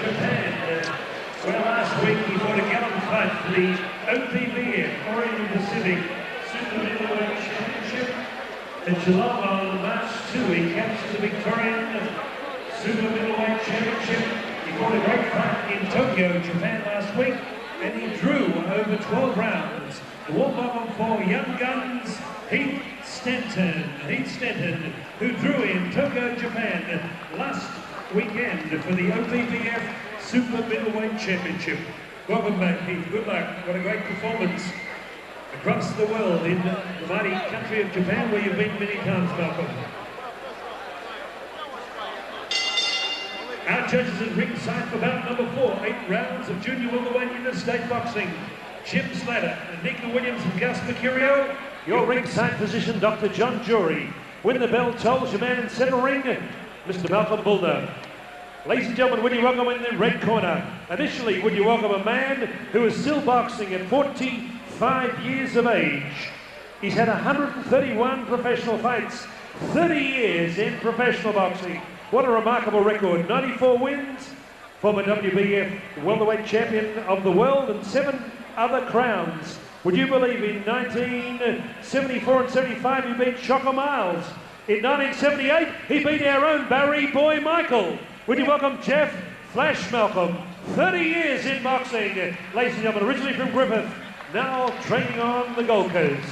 Japan, where last week he fought a gallant fight for the OPBF, Orient Pacific Super Middleweight Championship. At Geelong on March 2, he captured the Victorian Super Middleweight Championship. He fought a great fight in Tokyo, Japan last week, and he drew over 12 rounds. The warm-up for Young Guns, Heath Stanton, who drew in Tokyo, Japan last weekend for the OPBF Super Middleweight Championship. Welcome back, Heath. Good luck. What a great performance across the world in the mighty country of Japan, where you've been many times, Malcolm. Our judges at ringside for bout number 4, 8 rounds of junior welterweight interstate boxing. Jim Slater, Nika Williams and Gus Mercurio. Your ringside physician, Dr. John Jury. When the bell tolls, your man in centre ring, Mr. Malcolm Bullner. Ladies and gentlemen, would you welcome in the red corner? Initially, would you welcome a man who is still boxing at 45 years of age. He's had 131 professional fights, 30 years in professional boxing. What a remarkable record. 94 wins, former WBF welterweight champion of the world, and 7 other crowns. Would you believe in 1974 and 75 he beat Shocker Miles? In 1978 he beat our own Barry Boy Michael. Would you welcome Jeff Flash Malcolm? 30 years in boxing. Ladies and gentlemen, originally from Griffith, now training on the Gold Coast.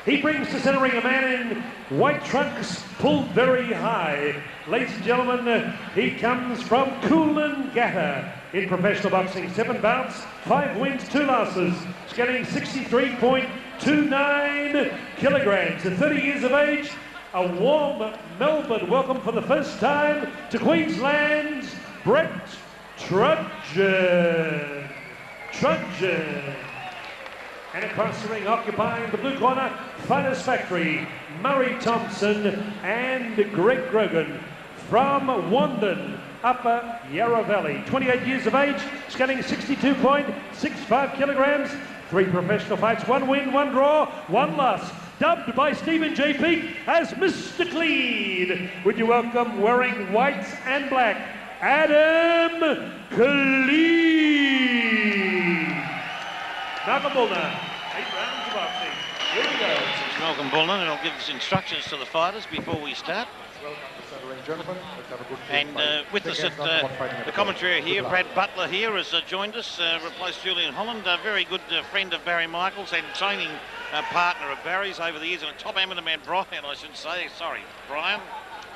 He brings to centre ring a man in white trunks pulled very high. Ladies and gentlemen, he comes from Coolangatta in professional boxing. 7 bouts, 5 wins, 2 losses. He's getting 63.29 kilograms. At 30 years of age, a warm Melbourne welcome for the first time to Queensland's Brett Trudgeon. And across the ring, occupying the blue corner, Fighters Factory, Murray Thompson and Greg Grogan from Wandon, Upper Yarra Valley. 28 years of age, getting 62.65 kilograms, 3 professional fights, 1 win, 1 draw, 1 loss. Dubbed by Stephen J. Peake as Mr. Clean. Would you welcome, wearing white and black, Adam Clean. Malcolm Bullner, 8 rounds of boxing. Here we go. It's Malcolm Bullner, and I'll give us instructions to the fighters before we start. And with us at the commentary here, Brad Butler here has joined us, replaced Julian Holland, a very good friend of Barry Michaels and training partner of Barry's over the years, and a top amateur man, Brian, I should say. Sorry, Brian.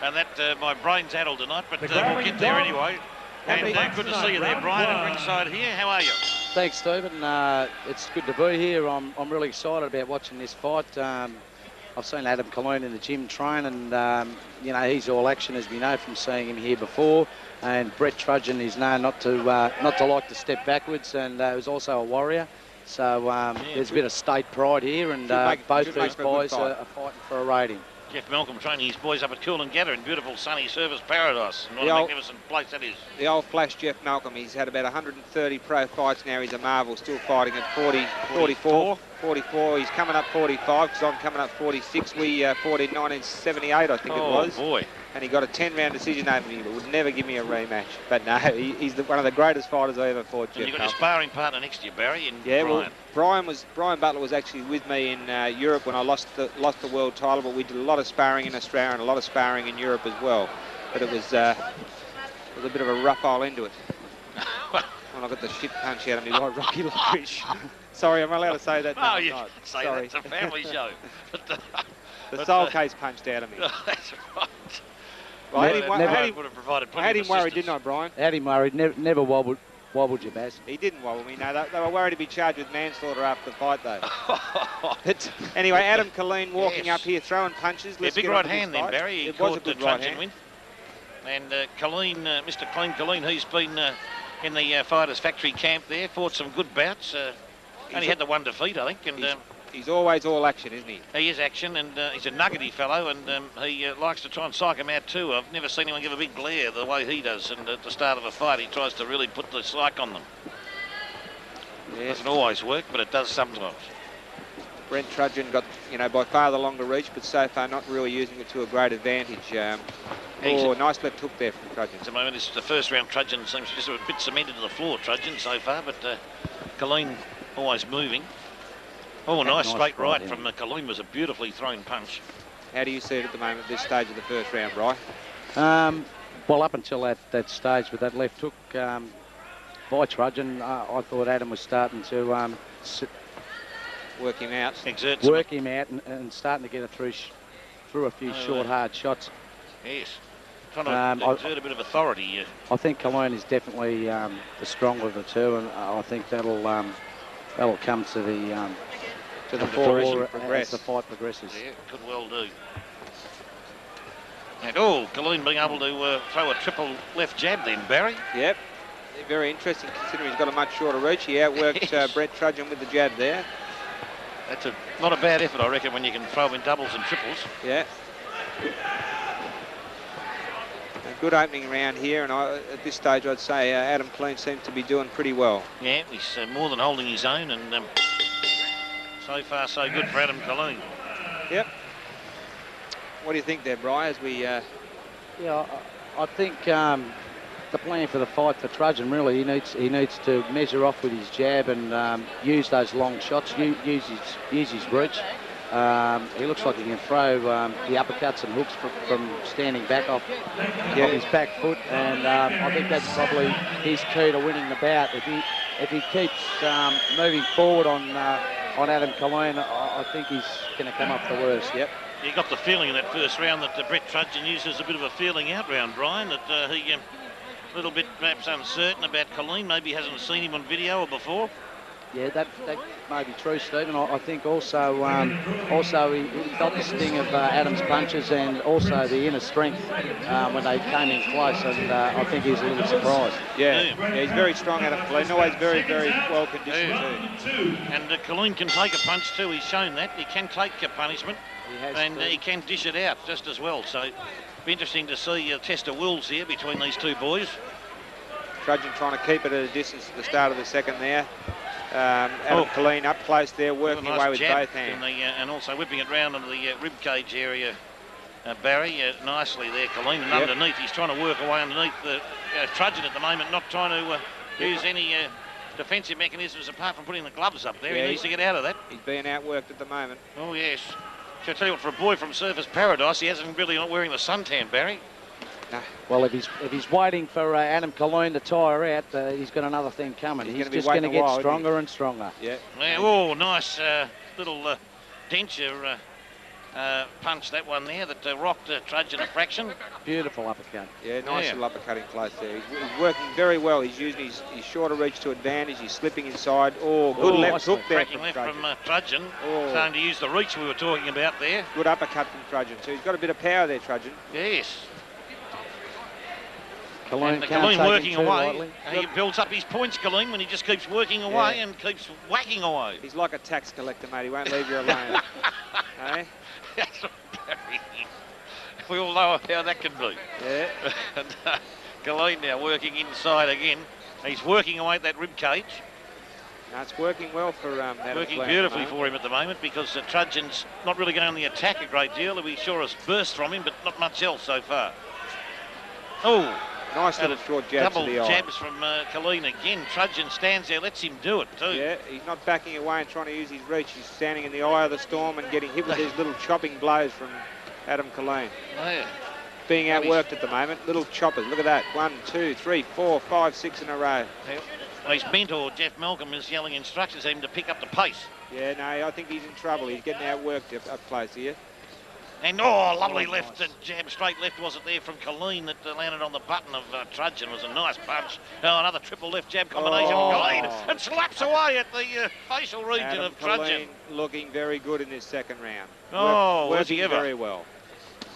And that, my brain's addled tonight, but we'll get there anyway. And good to see you there, Brian, at ringside here. How are you? Thanks, Stephen. It's good to be here. I'm really excited about watching this fight. I've seen Adam Colleen in the gym train, and you know, he's all action, as we know from seeing him here before. And Brett Trudgeon is known not to like to step backwards, and was also a warrior. So there's a bit of state pride here, and both these boys are fighting for a rating. Jeff Malcolm training his boys up at Coolangatta in beautiful sunny Service Paradise. What a magnificent place that is. The old flash Jeff Malcolm, he's had about 130 pro fights now. He's a marvel, still fighting at 44. He's coming up 45 because I'm coming up 46. We fought in 1978, I think it was. Oh, boy. And he got a 10-round decision over me, but would never give me a rematch. But no, he's one of the greatest fighters I ever fought, Jeff. And you've got your sparring partner next to you, Barry, and Brian. Well, Brian Butler was actually with me in Europe when I lost the world title, but we did a lot of sparring in Australia and a lot of sparring in Europe as well. But it was a bit of a rough hole into it. When I got the shit punch out of me by Rocky Lodge. Sorry, am I allowed to say that? No, you can say that. It's a family show. The soul case punched out of me. That's right. Well, I had him worried, didn't I, Brian? Had him worried, never wobbled you, Baz. He didn't wobble me, no. They were worried to be charged with manslaughter after the fight, though. But anyway, Adam Colleen walking up here, throwing punches. Let's big right hand then, Barry. He caught the Trudgeon win. And Colleen, Mr. Clean Colleen, he's been in the Fighters Factory camp there, fought some good bouts. Only had the 1 defeat, I think. And he's always all action, isn't he? He is action, and he's a nuggety fellow, and he likes to try and psych him out too. I've never seen anyone give a big glare the way he does, and at the start of a fight he tries to really put the psych on them. It doesn't always work, but it does sometimes. Brent Trudgeon got, you know, by far the longer reach, but so far not really using it to a great advantage. Nice left hook there from Trudgeon. At the moment, this is the first round. Trudgeon seems just a bit cemented to the floor, Trudgeon, so far, but Colleen always moving. Oh, nice straight right from Colleen. Was a beautifully thrown punch. How do you see it at the moment at this stage of the first round, Bri? Well, up until that stage with that left hook by Trudgeon, I thought Adam was starting to work him out. Work him out and starting to get it through a few short, hard shots. Yes. Trying to exert a bit of authority. I think Colleen is definitely the stronger of the two, and I think that'll come to the fore as the fight progresses. Yeah, could well do. And Colleen being able to throw a triple left jab then, Barry. Yep. Very interesting considering he's got a much shorter reach. He outworked Brent Trudgeon with the jab there. That's not a bad effort, I reckon, when you can throw in doubles and triples. Yeah. A good opening round here, and at this stage I'd say Adam Colleen seems to be doing pretty well. Yeah, he's more than holding his own, and so far so good for Adam Colleen. Yep. What do you think there, Bri, as we... Yeah, I think the plan for the fight for Trudgeon, really, he needs to measure off with his jab and use those long shots, use his reach. He looks like he can throw the uppercuts and hooks from standing back off his back foot, and I think that's probably his key to winning the bout. If he keeps moving forward on Adam Colleen, I think he's going to come up the worst. Yep. You got the feeling in that first round that Brett Trudgeon uses a bit of a feeling out round, Brian, that he a little bit perhaps uncertain about Colleen, maybe hasn't seen him on video or before. Yeah, that may be true, Stephen. I think also he felt the sting of Adam's punches and also the inner strength when they came in close, and I think he was a little surprised. Yeah, he's very strong, Adam Colleen. Always very, very well conditioned too. And Colleen can take a punch too. He's shown that. He can take a punishment, he can dish it out just as well. So it'll be interesting to see a test of wills here between these two boys. Trudgeon trying to keep it at a distance at the start of the second there. Adam Colleen up close there, working away with both hands. And also whipping it round into the rib cage area, Barry, nicely there, Colleen. And underneath, he's trying to work away underneath the Trudgeon at the moment, not trying to use any defensive mechanisms apart from putting the gloves up there. He needs to get out of that. He's being outworked at the moment. Oh, yes. I tell you what, for a boy from Surfers Paradise, he hasn't really not wearing the suntan, Barry. No. Well, if he's waiting for Adam Colleen to tire out, he's got another thing coming. He's just going to get stronger and stronger. Yeah. Oh, nice little denture punch, that one there, that rocked Trudgeon a fraction. Beautiful uppercut. Yeah, nice little uppercutting close there. He's working very well. He's using his shorter reach to advantage. He's slipping inside. Oh, good left hook there from Trudgeon. Starting to use the reach we were talking about there. Good uppercut from Trudgeon too. He's got a bit of power there, Trudgeon. Yes. Colleen working away. He builds up his points, Colleen, when he just keeps working away and keeps whacking away. He's like a tax collector, mate. He won't leave you alone. Hey? That's we all know how that can be. Yeah. And Colleen now working inside again. He's working away at that rib cage. No, it's working well for Adam working Colleen beautifully for him at the moment, because Trudgeon's not really going on the attack a great deal. We saw us burst from him, but not much else so far. Oh. Nice little short jabs double to the eye. Jabs from Colleen again. Trudgeon stands there, lets him do it too. Yeah, he's not backing away and trying to use his reach. He's standing in the eye of the storm and getting hit with these little chopping blows from Adam Colleen. Yeah. Being outworked at the moment. Little choppers. Look at that. 1, 2, 3, 4, 5, 6 in a row. Well, his mentor, Jeff Malcolm, is yelling instructions at him to pick up the pace. Yeah, no, I think he's in trouble. He's getting outworked up close here. And lovely left jab, straight left was it there from Colleen that landed on the button of Trudgeon. Was a nice punch. Another triple left jab combination from Colleen, and slaps away at the facial region of Trudgeon. Looking very good in this second round. Was he ever? Very well.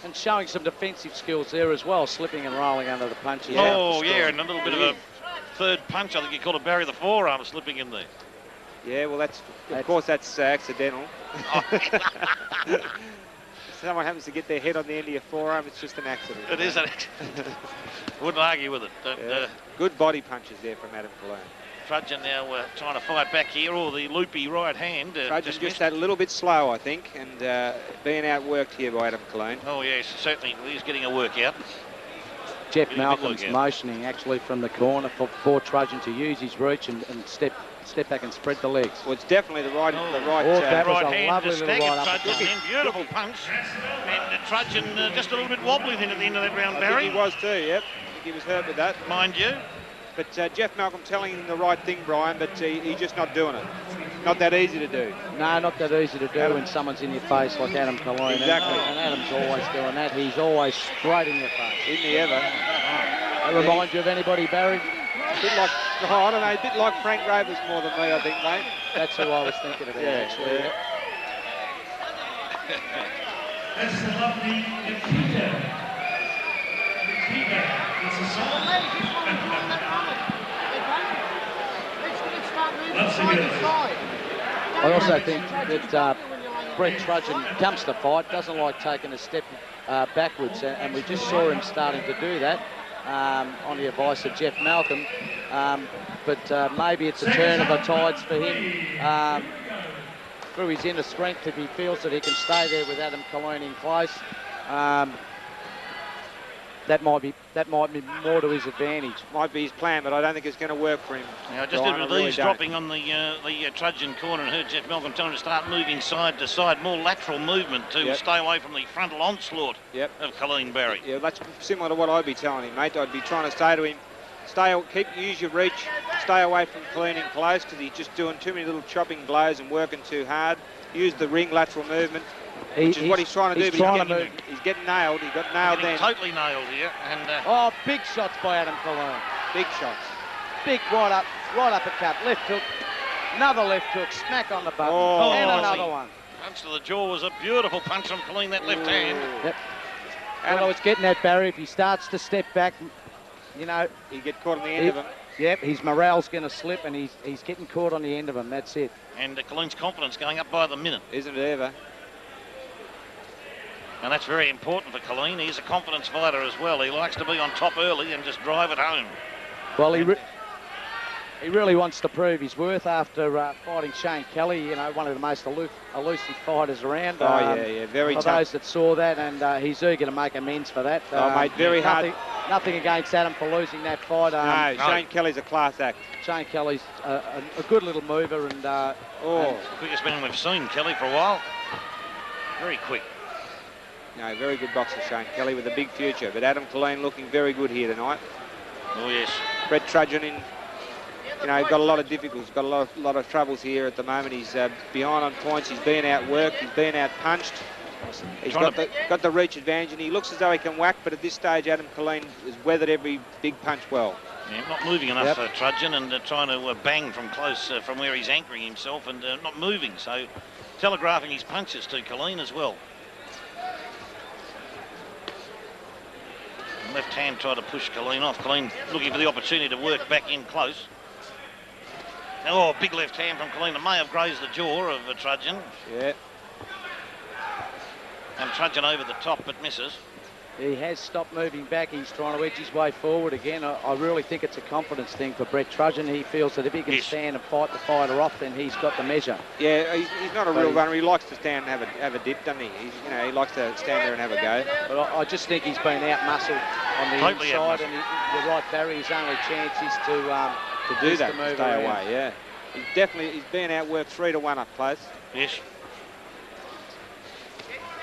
And showing some defensive skills there as well, slipping and rolling under the punches. And a little bit of a third punch. I think you called it Barry the forearm slipping in there. Yeah, well, that's accidental. If someone happens to get their head on the end of your forearm, it's just an accident. It is an accident. Wouldn't argue with it. Good body punches there from Adam Colleen. Trudgeon now trying to fight back here, or the loopy right hand. Trudgeon just that little bit slow, I think, and being outworked here by Adam Colleen. Oh, yes, certainly. He's getting a workout. Jeff Malcolm's motioning actually from the corner for Trudgeon to use his reach and step back and spread the legs. Well, it's definitely the right that was right a hand lovely to little stagger right Trudgeon in. Beautiful punch. And Trudgeon just a little bit wobbly then at the end of that round, Barry. I think he was too, yep. I think he was hurt with that. Mind you. But Jeff Malcolm telling him the right thing, Brian, but he's just not doing it. Not that easy to do. No, not that easy to do when someone's in your face like Adam Colleen. Exactly. And Adam's always doing that. He's always straight in your face. Isn't he ever? That remind you of anybody, Barry? A bit like, I don't know, a bit like Frank Ravers more than me, I think, mate. That's who I was thinking about, actually. Yeah. That's the lovely Nikita. It's a song. I also think that Brett Trudgeon comes to fight, doesn't like taking a step backwards, and we just saw him starting to do that on the advice of Jeff Malcolm. But maybe it's a turn of the tides for him. Through his inner strength, if he feels that he can stay there with Adam Colleen in close, that might be more to his advantage. Might be his plan, but I don't think it's going to work for him. Yeah, I just did with these dropping on the Trudgeon corner and heard Jeff Malcolm telling him to start moving side to side, more lateral movement to stay away from the frontal onslaught of Colleen Barry. Yeah, that's similar to what I'd be telling him, mate. I'd be trying to say to him, use your reach, stay away from Colleen in close, because he's just doing too many little chopping blows and working too hard. Use the ring lateral movement. Which is what he's trying to do, but he's getting nailed. He got nailed then. Totally nailed here. And big shots by Adam Colleen. Big shots. Big right uppercut, left hook, another left hook, smack on the button, and another one. Punch to the jaw was a beautiful punch from Colleen, that left hand. Yep. Well, I was getting that, Barry. If he starts to step back, you know, he get caught on the end of him. Yep, his morale's going to slip, and he's getting caught on the end of him. That's it. And Colleen's confidence going up by the minute. Isn't it ever? And that's very important for Colleen. He's a confidence fighter as well. He likes to be on top early and just drive it home. Well, he really wants to prove his worth after fighting Shane Kelly, you know, one of the most elusive fighters around. Very tough. For those that saw that, and he's eager to make amends for that. Mate, very hard. Nothing against Adam for losing that fight. No, Shane Kelly's a class act. Shane Kelly's a good little mover, and the quickest man we've seen Kelly for a while. Very quick. No, very good boxer, Shane Kelly, with a big future. But Adam Colleen looking very good here tonight. Oh, yes. Brett Trudgeon got a lot of difficulties, got a lot of troubles here at the moment. He's behind on points. He's being outworked. He's being outpunched. He's got the reach advantage, and he looks as though he can whack. But at this stage, Adam Colleen has weathered every big punch well. Yeah, not moving enough for Trudgeon, and trying to bang from close from where he's anchoring himself, and not moving. So telegraphing his punches to Colleen as well. Left hand tried to push Colleen off. Colleen looking for the opportunity to work back in close. Oh, big left hand from Colleen. It may have grazed the jaw of Trudgeon. Yeah. And Trudgeon over the top, but misses. He has stopped moving back. He's trying to edge his way forward again. I really think it's a confidence thing for Brett Trudgeon. He feels that if he can stand and fight the fighter off, then he's got the measure. Yeah, he's not a real runner. He likes to stand and have a dip, doesn't he? He likes to stand there and have a go. But I just think he's been out-muscled on the inside, and you're right, Barry. His only chance is to do that, to move stay around. away. Yeah, he's been outworked 3-1 up close. Yes.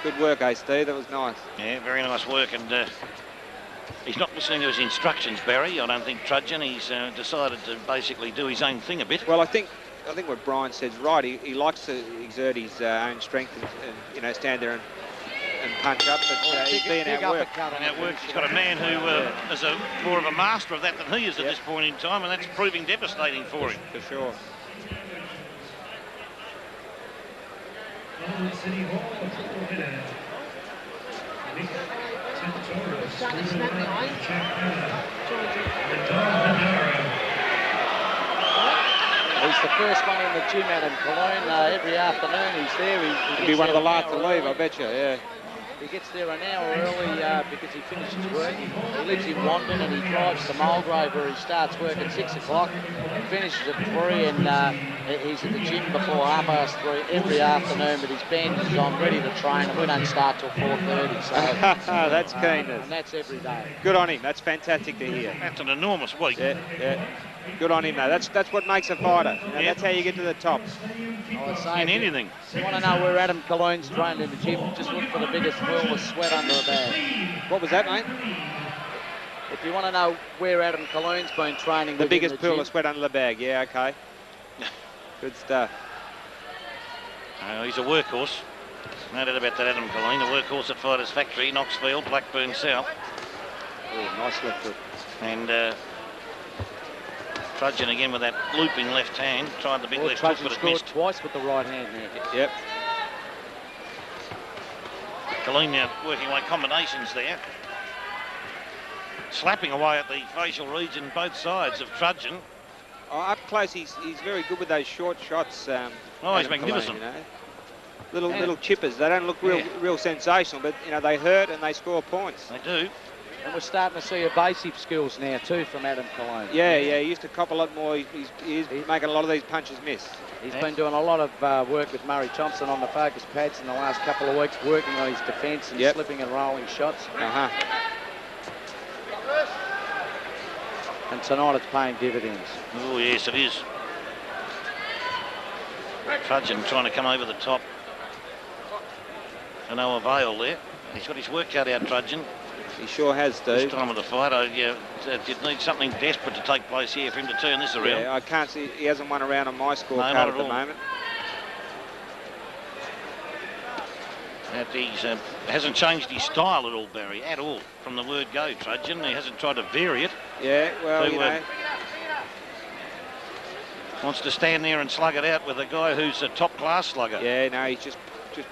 Good work, Steve. That was nice. Yeah, very nice work, and he's not listening to his instructions, Barry. I don't think Trudgeon. He's decided to basically do his own thing a bit. Well, I think what Brian said's right. He likes to exert his own strength and stand there and punch up, but he's being outworked. He's got a man who is more of a master of that than he is at this point in time, and that's proving devastating for him. For sure. City Hall, a triple winner. Nick Santoros, He's the first one in the gym, Adam Colleen. Every afternoon he's there. He'll be one of the last to leave, I bet you, yeah. He gets there an hour early because he finishes work. He lives in Wandon and he drives to Mulgrave where he starts work at 6 o'clock, finishes at 3, and he's at the gym before 3:30 every afternoon, but his band is on, ready to train, and we don't start till 4:30. So that's keenness. And that's every day. Good on him. That's fantastic to hear. That's an enormous week. Yeah, yeah. Good on him, though. That's what makes a fighter. You know, That's how you get to the top. I would say In anything. If you want to know where Adam Colloon's trained in the gym, just look for the biggest pool of sweat under a bag. What was that, mate? If you want to know where Adam Colloon's been training, The biggest pool gym, of sweat under the bag. Yeah, okay. Good stuff. He's a workhorse. No doubt about that, Adam Colleen, a workhorse at Fighters Factory, Knoxfield, Blackburn South. Oh, nice left foot. And Trudgeon again with that looping left hand. Tried the big left hook, but it scored missed. twice with the right hand there. Yep. Colleen now working away combinations there. Slapping away at the facial region both sides of Trudgeon. Oh, up close, he's very good with those short shots. He's Adam magnificent. Colleen, you know. Little chippers. They don't look real sensational, but you know they hurt and they score points. They do. And we're starting to see evasive skills now too from Adam Colloon. Yeah, he used to cop a lot more. He's making a lot of these punches miss. He's been doing a lot of work with Murray Thompson on the focus pads in the last couple of weeks, working on his defence and slipping and rolling shots. And tonight it's paying dividends. Oh, yes, it is. Trudgeon trying to come over the top. To no avail there. He's got his work cut out, Trudgeon. He sure has, Steve. This time of the fight, you'd need something desperate to take place here for him to turn this around. Yeah, I can't see. He hasn't won around on my scorecard not at the moment. He hasn't changed his style at all, Barry, at all, from the word go, Trudgeon. He hasn't tried to vary it. Yeah, well, you know. Wants to stand there and slug it out with a guy who's a top-class slugger. Yeah, no, he's just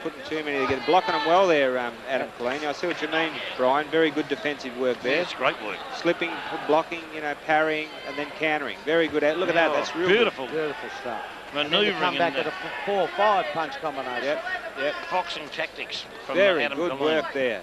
putting too many together. Blocking them well there, Adam Colleen. I see what you mean, Brian. Very good defensive work there. Yeah, it's great work. Slipping, blocking, parrying, and then countering. Very good. Look at that. That's real beautiful. Beautiful stuff. Manoeuvring. Come back at a 4-5 punch combination. Yep. Foxing tactics from Very Adam good Colleen. work there.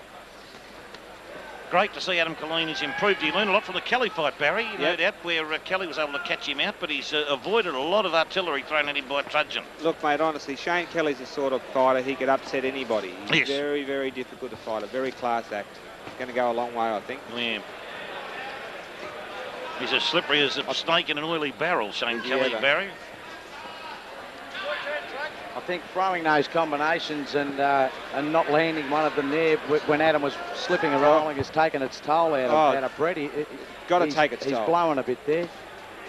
Great to see Adam Colleen has improved. He learned a lot from the Kelly fight, Barry, no doubt, where Kelly was able to catch him out, but he's avoided a lot of artillery thrown at him by Trudgeon. Look, mate, honestly, Shane Kelly's the sort of fighter he could upset anybody. He's very, very difficult to fight. A very class act. Going to go a long way, I think. Yeah. He's as slippery as a snake in an oily barrel, Shane Kelly, Barry. I think throwing those combinations and not landing one of them there when Adam was slipping and rolling has taken its toll out of Brett. Got to take its toll. He's blowing a bit there.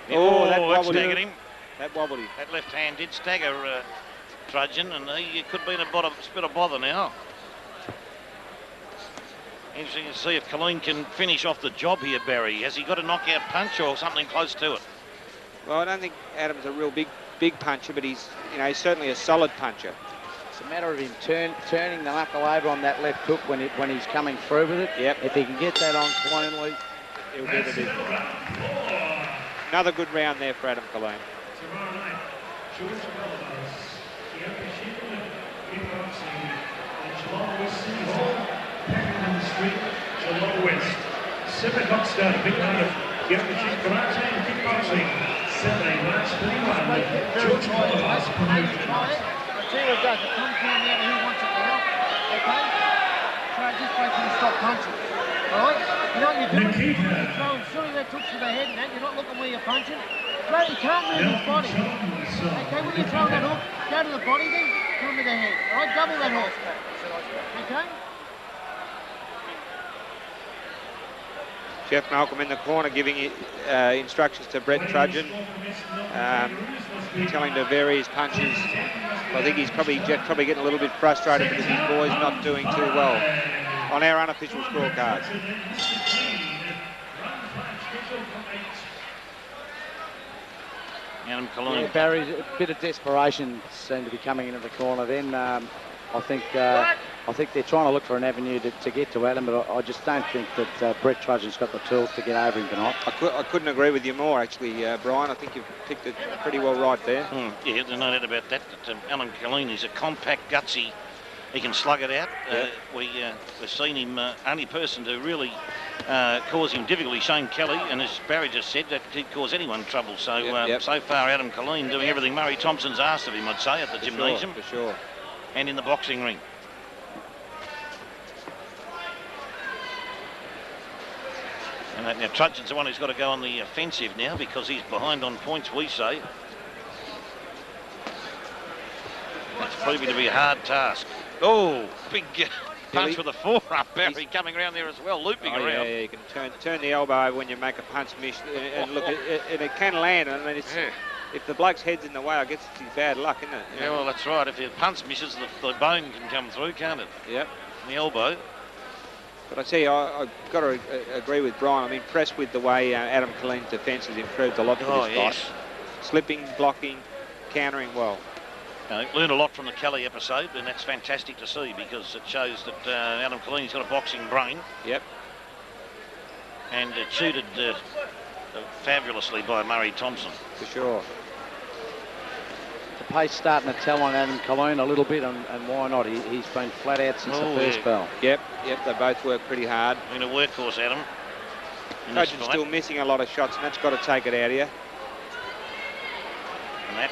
That staggered him. That wobbled him. That left hand did stagger Trudgeon, and he could be in a bit of bother now. Interesting to see if Colleen can finish off the job here, Barry. Has he got a knockout punch or something close to it? Well, I don't think Adam's a real big puncher, but he's certainly a solid puncher. It's a matter of him turning the knuckle over on that left hook when he's coming through with it. Yep. If he can get that on cleanly, he'll do the business. Another good round there for Adam Colleen. Tomorrow night, George Melvins, Championship Kickboxing at Geelong West City Hall, Pakenham Street, Geelong West. 7 o'clock start, big night of Championship Karate and Kickboxing. Saturday, March 31, George Melvins promotion. I tell you what it does, it comes down now to who wants it now, okay? So it just makes him stop punching, all right? You know what you're doing? You're throwing silly left hooks to the head and that, you're not looking where you're punching. Right, you can't move his body. Okay, when you're throwing that hook, go to the body then, come to the head, all right? Double that hook, okay? Jeff Malcolm in the corner giving instructions to Brett Trudgeon, telling to vary his punches. I think he's probably getting a little bit frustrated because his boy's not doing too well on our unofficial scorecards. Adam Colleen. Yeah, Barry, a bit of desperation seemed to be coming into the corner then. I think they're trying to look for an avenue to get to Adam, but I just don't think that Brett Trudgeon's got the tools to get over him tonight. I couldn't agree with you more, actually, Brian. I think you've picked it pretty well right there. Yeah, there's no doubt about that. Alan Colleen is a compact, gutsy he can slug it out. We've seen him, only person to really cause him difficulty, Shane Kelly, and as Barry just said, that could cause anyone trouble. So, so far, Adam Colleen doing everything Murray Thompson's asked of him, I'd say, at the gymnasium. For sure. And in the boxing ring. And now Trudgeon's the one who's got to go on the offensive now because he's behind on points, we say. That's proving to be a hard task. Oh, big punch with a forearm, Barry coming around there as well, looping around. Yeah, you can turn the elbow over when you make a punch miss, and look, it can land. I mean, if the bloke's head's in the way, I guess it's his bad luck, isn't it? Yeah, well, that's right. If your punch misses, the bone can come through, can't it? Yep. The elbow. But I tell you, I've got to agree with Brian. I'm impressed with the way Adam Colleen's defence has improved a lot for this fight. Slipping, blocking, countering well. Learned a lot from the Kelly episode, and that's fantastic to see because it shows that Adam Colleen's got a boxing brain. Yep. And tutored fabulously by Murray Thompson. For sure. The pace starting to tell on Adam Colleen a little bit, and why not? He's been flat out since the first bell. Yep, they both work pretty hard. Been a workhorse, Adam. Trudgeon's still missing a lot of shots, and that's got to take it out of you. And that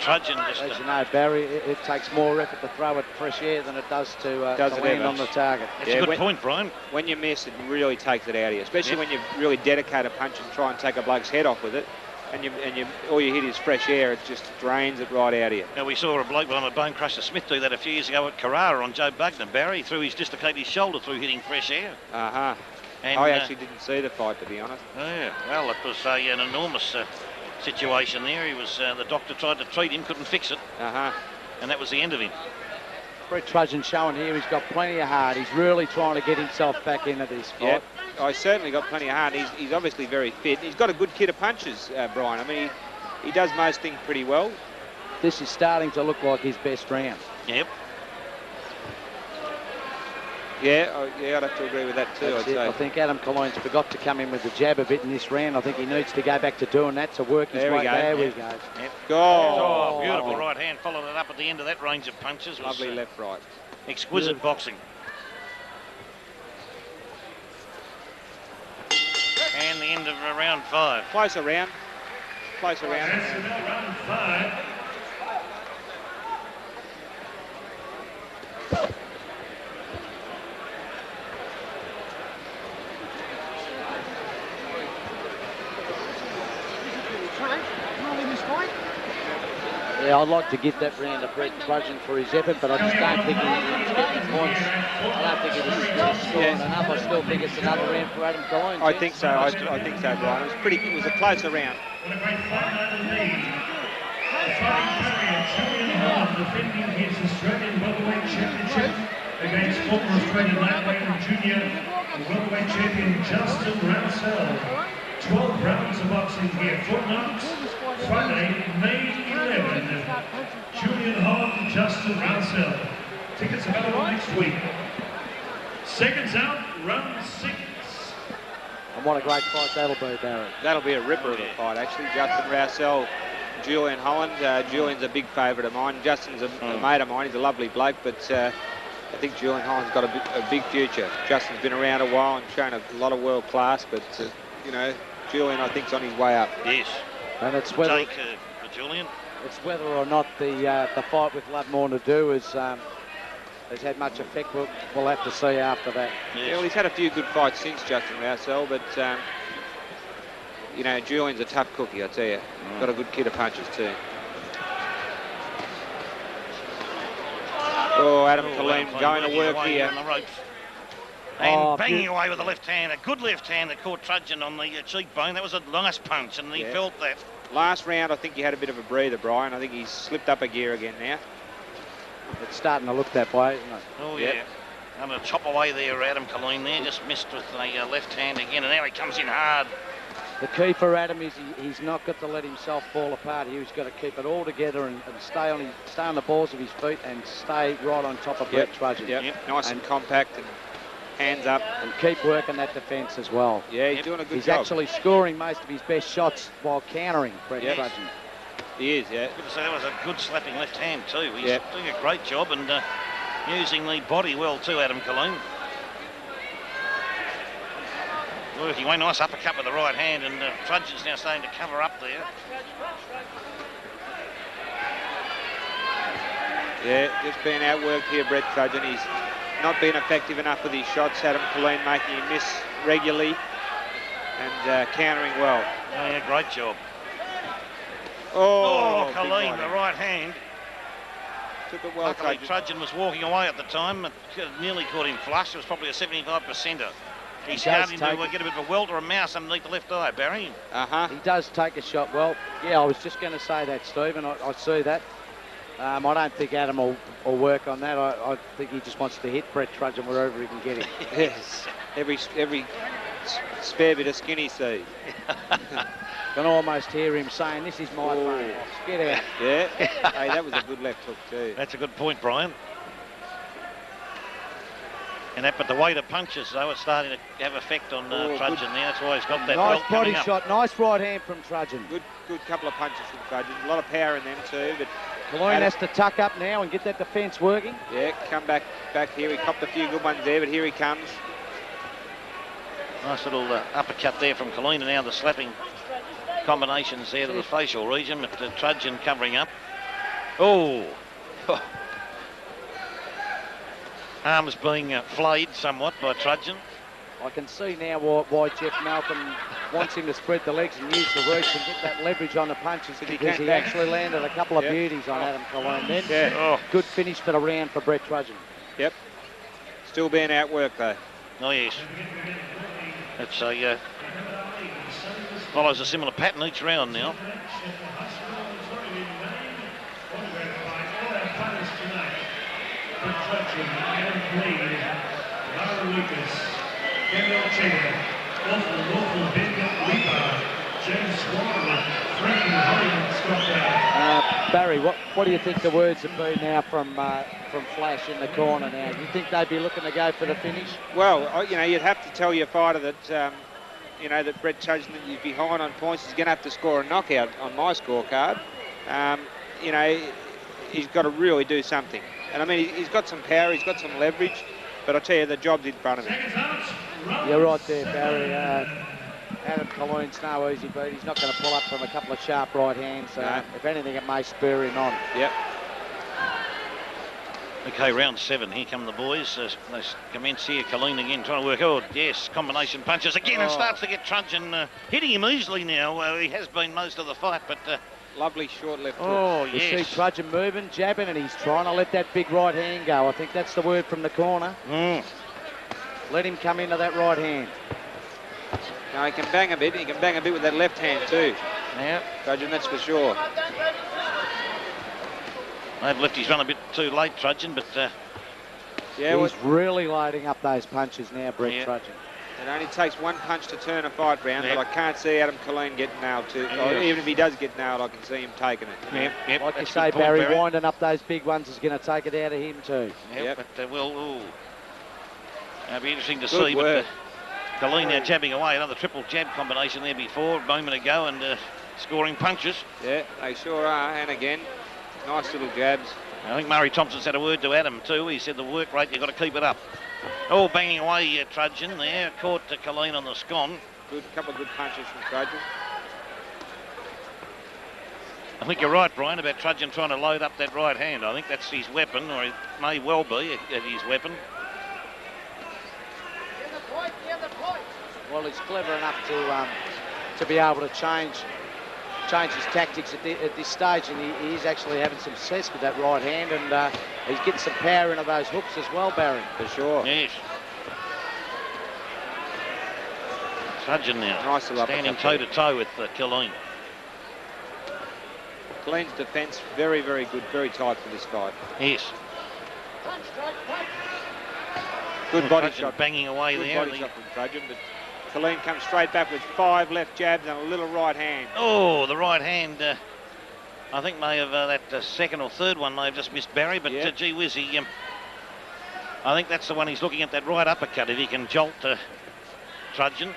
Trudgeon just... As you know, Barry, it takes more effort to throw at fresh air than it does to land on the target. That's a good point, Brian. When you miss, it really takes it out of you, especially when you really dedicate a punch and try and take a bloke's head off with it. And all you hit is fresh air. It just drains it right out of you. Now, we saw a bloke by Bone Crusher Smith do that a few years ago at Carrara on Joe Bugner. Barry threw his dislocated shoulder through hitting fresh air. And I actually didn't see the fight, to be honest. Oh, yeah. Well, it was an enormous situation there. He was the doctor tried to treat him, couldn't fix it. And that was the end of him. Brett Trudgeon showing here he's got plenty of heart. He's really trying to get himself back into this fight. Yep. I certainly got plenty of heart. He's obviously very fit. He's got a good kit of punches, Brian. I mean, he does most things pretty well. This is starting to look like his best round. Yep. Yeah, I'd have to agree with that too, I'd say. I think Adam Colleen's forgot to come in with the jab a bit in this round. I think he needs to go back to doing that to work his way. There we go. Yep. Oh, beautiful right hand, followed it up at the end of that range of punches. Lovely left-right. Exquisite boxing. And the end of round 5. Closer round. Closer round. That's round 5. Yeah, I'd like to give that round to Brett Trudgeon for his effort, but I just don't think he's getting points. I don't think he's scoring enough. I still think it's another round for Adam Colleen. I think so. I think so, Brian. It was a closer round. The great fight lead. The fighting carrier, Julian Holland, defending his Australian welterweight championship against former Australian lightweight and junior welterweight champion Justin Rounsell. 12 rounds of boxing here. 4 knocks. Friday, May 11. Julian Holland and Justin Rounsell. Tickets available next week. Seconds out, round 6. And what a great fight that'll be, Barry. That'll be a ripper of a fight, actually. Justin Rounsell, Julian Holland. Julian's a big favourite of mine. Justin's a mate of mine. He's a lovely bloke, but I think Julian Holland's got a big future. Justin's been around a while and shown a lot of world class, but, Julian, I think, is on his way up. Yes. And it's whether for Julian. It's whether or not the fight with Lovemore Nadu has had much effect. We'll have to see after that. Yes. Yeah, well, he's had a few good fights since Justin Rounsell, but Julian's a tough cookie, I tell you. Got a good kit of punches too. Oh, Adam Colleen going to work here. On the ropes. And banging away with the left hand, a good left hand that caught Trudgeon on the cheekbone. That was a nice punch, and he felt that. Last round, I think he had a bit of a breather, Brian. I think he's slipped up a gear again now. It's starting to look that way, isn't it? Oh, yeah. And a chop away there, Adam Colleen there, just missed with the left hand again, and now he comes in hard. The key for Adam is he's not got to let himself fall apart. He's got to keep it all together and stay on the balls of his feet and stay right on top of Brett Trudgeon. Yep. Nice and compact and hands up. And keep working that defence as well. Yeah, he's doing a good He's job. actually scoring most of his best shots while countering Brett Trudgeon. He is, yeah. Good to say, that was a good slapping left hand too. He's doing a great job, and Using the body well too, Adam Colleen. Working away, nice uppercut with the right hand, and Trudgeon's now starting to cover up there. Yeah, just being outworked here, Brett Trudgeon. He's not been effective enough with his shots. Adam Colleen making him miss regularly and countering well. Oh, yeah, great job. Oh, Colleen, the right hand. Took it well, Luckily, Trudgeon was walking away at the time. It nearly caught him flush. It was probably a 75%er. He's starting to get a bit of a welt or a mouse underneath the left eye, Barry. He does take a shot well. Yeah, I was just going to say that, Stephen. I see that. I don't think Adam will work on that. I think he just wants to hit Brett Trudgeon wherever he can get him. Yes, every spare bit of skin he sees. Can almost hear him saying, "This is my phone box. Get out." Yeah. Hey, that was a good left hook too. That's a good point, Brian. But the weight of punches, though, it's starting to have effect on Trudgeon now. That's why he's got that nice belt body coming shot. up. Nice right hand from Trudgeon. Good couple of punches from Trudgeon. A lot of power in them too. But Colleen has to tuck up now and get that defence working. Yeah, come back here. He copped a few good ones there, but here he comes. Nice little uppercut there from Colleen, and now the slapping combinations there to the facial region, with Trudgeon covering up. Oh! Arms being flayed somewhat by Trudgeon. I can see now why Jeff Malcolm wants him to spread the legs and use the reach and get that leverage on the punches, because he actually landed a couple of beauties on Adam Colleen then. Yeah. Good finish for the round for Brett Trudgeon. Yep. Still being outworked though. Oh yes. It's a follows a similar pattern each round now. Barry, what do you think the words have been now from Flash in the corner now? Do you think they'd be looking to go for the finish? Well, you'd have to tell your fighter that, that Brett Trudgeon, that he's behind on points, he's going to have to score a knockout on my scorecard. He's got to really do something. And I mean, he's got some power, he's got some leverage, but I tell you, the job's in front of him. You're right there, Barry. Adam Colleen's no easy beat. He's not going to pull up from a couple of sharp right hands. No. If anything, it may spur him on. Yep. Okay, round 7. Here come the boys. They commence here. Colleen again trying to work. Oh, yes, combination punches again, and starts to get Trudgeon hitting him easily now. He has been most of the fight, but... lovely short left hook. Oh, You yes. see Trudgeon moving, jabbing, and he's trying to let that big right hand go. I think that's the word from the corner. Let him come into that right hand. Now he can bang a bit. He can bang a bit with that left hand too. Yeah. Trudgeon, that's for sure. They've left his run a bit too late, Trudgeon, but... He's really loading up those punches now, Brett Trudgeon. It only takes one punch to turn a fight round, but I can't see Adam Colleen getting nailed too. Or even if he does get nailed, I can see him taking it. Yep, like you say, Barry, winding up those big ones is going to take it out of him too. But it'll be interesting to see. But Colleen now jabbing away, another triple jab combination there before, a moment ago, and scoring punches. Yeah, they sure are, and again, nice little jabs. I think Murray Thompson's had a word to Adam too. He said the work rate, you've got to keep it up. Oh, banging away Trudgeon there, caught Colleen on the scone. Couple of good punches from Trudgeon. I think you're right, Brian, about Trudgeon trying to load up that right hand. I think that's his weapon, or it may well be his weapon. Well, he's clever enough to be able to change his tactics at this stage, and he is actually having some success with that right hand, and he's getting some power into those hooks as well, Barry. For sure. Yes. Trudgeon now, nice standing toe-to-toe with Colleen. Colleen's defence, very, very good, very tight for this fight. Yes. Good body shot. Banging away good there. Body shot from Trudgeon, but Colleen comes straight back with 5 left jabs and a little right hand. Oh, the right hand, I think may have, that second or third one may have just missed Barry, but gee whiz, I think that's the one he's looking at, that right uppercut, if he can jolt Trudgeon.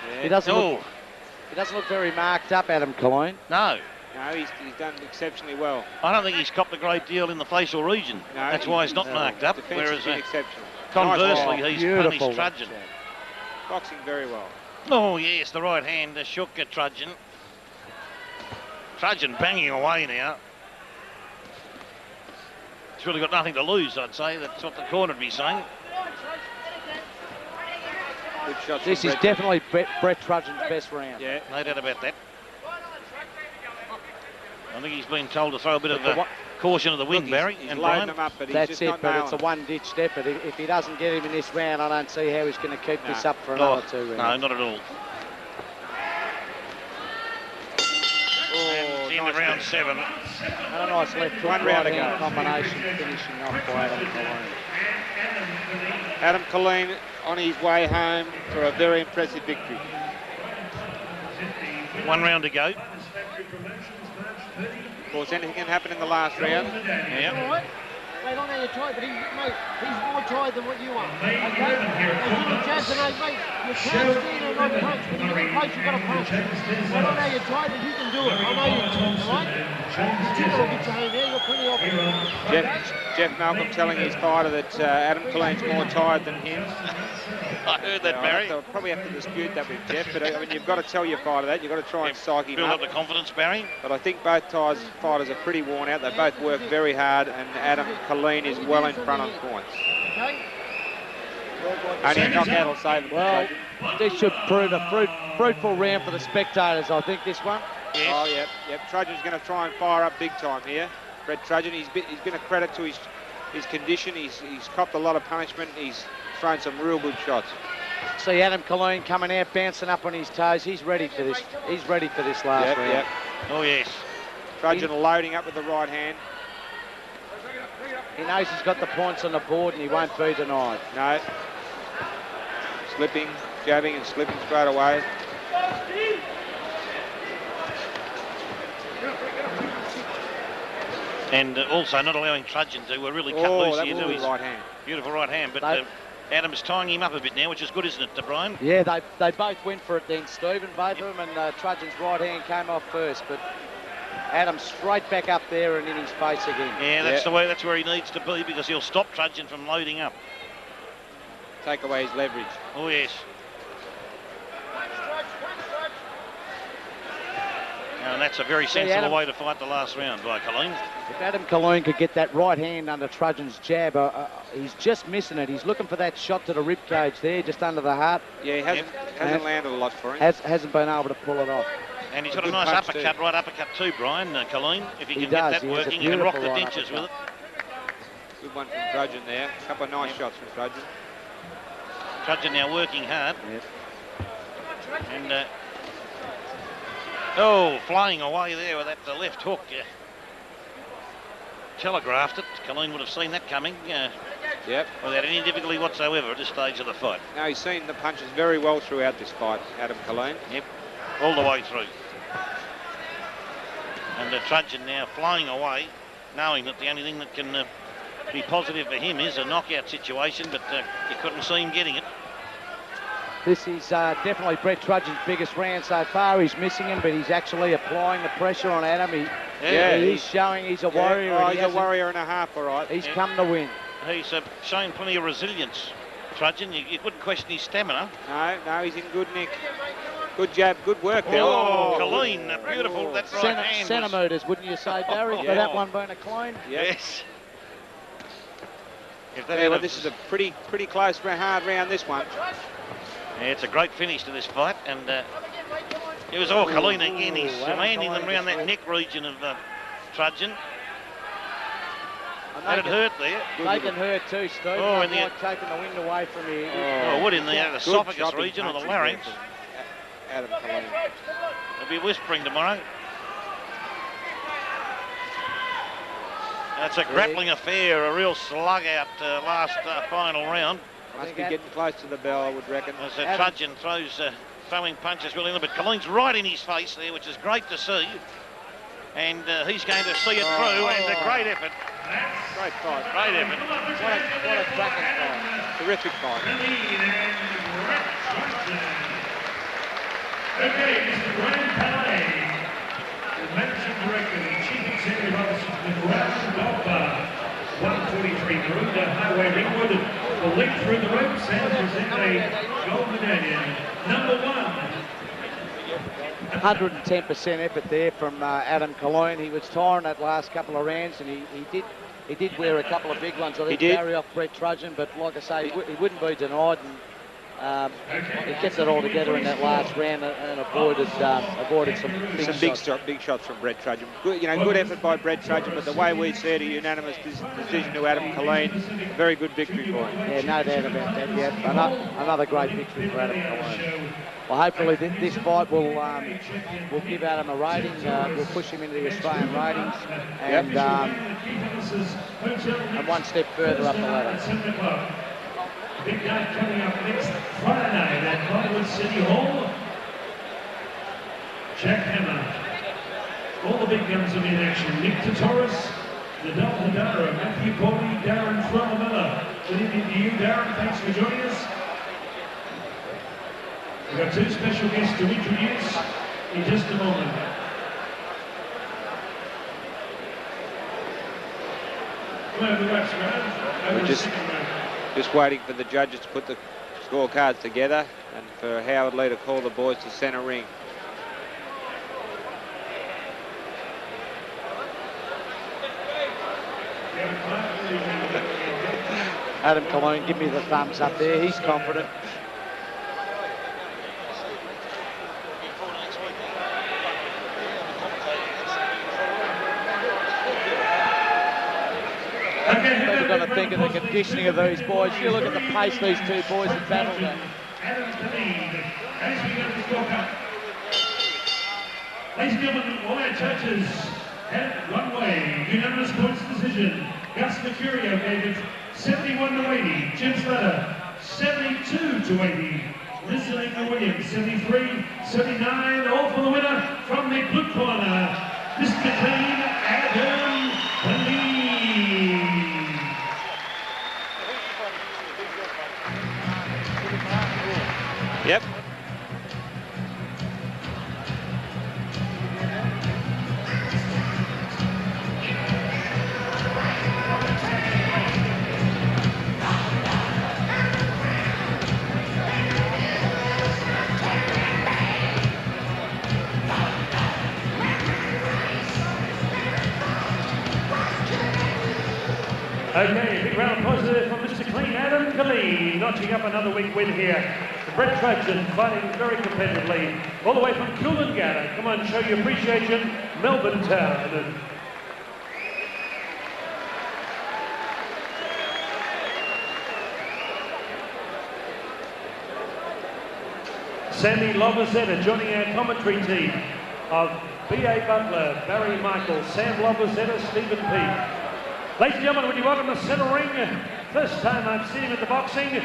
Yeah. He doesn't look very marked up, Adam Colleen. No. No, he's done exceptionally well. I don't think he's copped a great deal in the facial region. No, That's why he's not marked up. Defence has Whereas been exceptional. conversely, Nice he's Beautiful punished Trudgeon. jab. boxing very well. Oh, yes, the right hand shook at Trudgeon. Trudgeon banging away now. He's really got nothing to lose, I'd say. That's what the corner would be saying. Good shots. This is definitely Brett Trudgeon's best round. Yeah. No doubt about that. I think he's been told to throw a bit of caution to the wind, Barry. He's and loading Brian. them up, but he's That's just it, not but it's a nailing one-ditched effort. If he doesn't get him in this round, I don't see how he's going to keep this up for another 2 rounds. No, not at all. And in round 7. And a nice left hook, One round right hand ago. combination finishing off by Adam Colleen. Adam Colleen on his way home for a very impressive victory. 1 round to go. Of course, anything can happen in the last round. Yeah. All right. Mate, I know you're tired, but he's more tired than what you are. Okay? There's little jabs and mate, you can't stand and not punch. When you get close, you've got to punch. Mate, I know you're tired, but you can do it. I know you can, all right? You still got to get your hand there. You've got plenty of it. Jeff Malcolm telling his fighter that Adam Colleen's more tired than him. I heard that, Barry. I'll probably have to dispute that with Jeff, but I mean, you've got to tell your fighter that. You've got to try and psych him Build up. up the confidence, Barry. But I think both fighters are pretty worn out. They both work very hard, and Adam Colleen is well in front on points. Okay? Only a knockout will save him. Well, this should prove a fruitful round for the spectators, I think, this one. Yes. Oh, yep. Trudgeon's going to try and fire up big time here. Brett Trudgeon, he's been a credit to his condition. He's copped a lot of punishment. He's thrown some real good shots. See Adam Colleen coming out, bouncing up on his toes. He's ready for this. He's ready for this last round. Yep. Oh, yes. Trudgeon loading up with the right hand. He knows he's got the points on the board and he won't be denied. No. Slipping, jabbing and slipping straight away. And also not allowing Trudgeon to really cut loose that here was to a his right hand. beautiful right hand. But Adam's tying him up a bit now, which is good, isn't it, Brian? Yeah, they both went for it then, Stephen, both of them, and Trudgeon's right hand came off first, but Adam straight back up there and in his face again. Yeah, that's where he needs to be, because he'll stop Trudgeon from loading up. Take away his leverage. Oh, yes. And that's a very sensible way to fight the last round by Colleen. If Adam Colleen could get that right hand under Trudgeon's jab, he's just missing it. He's looking for that shot to the rib cage there, just under the heart. Yeah, he hasn't landed a lot for him. Hasn't been able to pull it off. And he's got a nice uppercut, right uppercut too, Brian, Colleen. If he can get that working, he can rock the dentures with it. Good one from Trudgeon there. A couple of nice shots from Trudgeon. Trudgeon now working hard. Yep. And, flying away there with that left hook. Telegraphed it. Colleen would have seen that coming. Yep. Without any difficulty whatsoever at this stage of the fight. Now he's seen the punches very well throughout this fight, Adam Colleen. Yep. All the way through. And Trudgeon now flying away, knowing that the only thing that can be positive for him is a knockout situation, but you couldn't see him getting it. This is definitely Brett Trudgeon's biggest round so far. He's missing him, but he's actually applying the pressure on Adam. He's showing he's a warrior. Oh, he's a warrior and a half, all right. He's come to win. He's shown plenty of resilience, Trudgeon. You couldn't question his stamina. No, he's in good nick. Good jab, good work there. Colleen, beautiful. That right hand. Centimetres, wouldn't you say, Barry? For that one being a clean. Yes. Well, this is a pretty close, hard round, this one. Yeah, it's a great finish to this fight, and it was all Colleen again. He's landing them around that neck region of Trudgeon. That had hurt there. They can hurt too, Steve. And taking the wind away from you. Would in the esophagus region or the larynx. Adam Colleen. They'll be whispering tomorrow. That's a grappling affair, a real slug out last final round. Must be getting close to the bell, I would reckon. As Trudgeon throws throwing punches really in, but Colleen's right in his face there, which is great to see. And he's going to see it through, and a great effort. Great fight. Great effort. What a cracking fight. Terrific fight. Okay, Mr. Brian Pillay, the managing entry, Maroondah Highway Ringwood will leap through the ropes and present a gold medallion. Number 1. 110% effort there from Adam Cologne. He was tiring that last couple of rounds, and he did wear a couple of big ones. I think Barry off Brett Trudgeon, but like I say, he wouldn't be denied. And, he kept it all together in that last round and avoided some big shots from Brett Trudgeon. Good, good effort by Brett Trudgeon, but the way we see it, a unanimous decision to Adam Cologne. Very good victory for him. Yeah, no doubt about that. Yeah, another great victory for Adam Cologne. Well, hopefully this fight will give Adam a rating. We'll push him into the Australian ratings and one step further up the ladder. Big night coming up next Friday night at Collingwood City Hall. Jack Hammer. All the big guns will be in action. Nick Tatoris, Nadal Hadara, Matthew Pauly, Darren Fromamella. Good evening to you, Darren. Thanks for joining us. We've got 2 special guests to introduce in just a moment. Come over the ropes, over the second round. Just waiting for the judges to put the scorecards together and for Howard Lee to call the boys to centre ring. Adam Cologne, give me the thumbs up there. He's confident. We've got to think of the conditioning of these boys. You look at the pace these 2 boys have battled at. As we go to the scorecard. Ladies and gentlemen, all our judges had one way. Unanimous points decision. Gus Mercurio gave it 71 to 80. Jim Slater 72 to 80. Liz Williams 73, 79. All for the winner from the blue corner, Mr. Clean, Adam Clean. Yep. Okay, big round of applause there from Mr. Clean, Adam Clean, notching up another week win here. Brett Trudgeon fighting very competitively, all the way from Coolangatta. Come on, show your appreciation, Melbourne Town. Sammy Lovazzetta joining our commentary team of B.A. Butler, Barry Michael, Sam Lovazzetta, Stephen Peake. Ladies and gentlemen, would you welcome the centre ring? First time I've seen him at the boxing.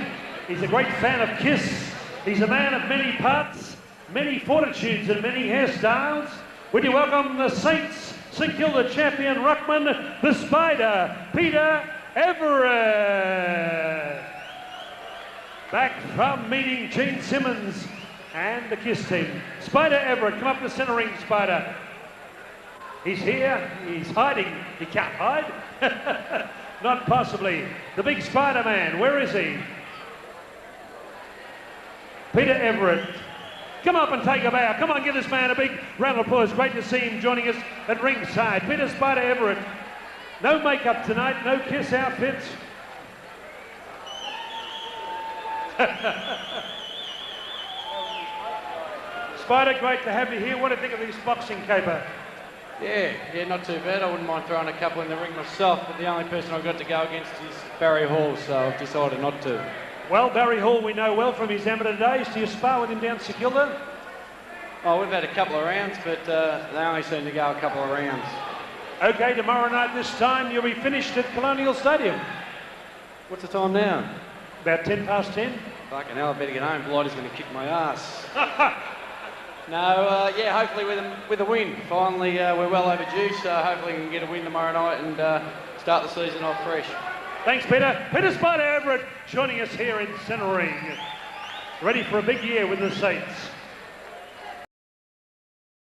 He's a great fan of Kiss. He's a man of many parts, many fortitudes and many hairstyles. Would you welcome the Saints St Kilda champion ruckman, the Spider, Peter Everett. Back from meeting Gene Simmons and the Kiss team. Spider Everett, come up the centre ring, Spider. He's here, he's hiding. He can't hide. Not possibly. The big Spider-Man, where is he? Peter Everett. Come up and take a bow. Come on, give this man a big round of applause. Great to see him joining us at ringside. Peter Spider Everett. No makeup tonight, no Kiss outfits. Spider, great to have you here. What do you think of this boxing caper? Yeah, not too bad. I wouldn't mind throwing a couple in the ring myself, but the only person I've got to go against is Barry Hall, so I've decided not to. Well, Barry Hall we know well from his amateur days. Do you spar with him down St Kilda? Oh, we've had a couple of rounds, but they only seem to go a couple of rounds. Okay, tomorrow night this time you'll be finished at Colonial Stadium. What's the time now? About 10 past 10. Fucking hell, I better get home. Blighty's going to kick my ass. No, yeah, hopefully with a win. Finally, we're well overdue, so hopefully we can get a win tomorrow night and start the season off fresh. Thanks, Peter. Peter Spider Everett joining us here in Centre Ring. Ready for a big year with the Saints.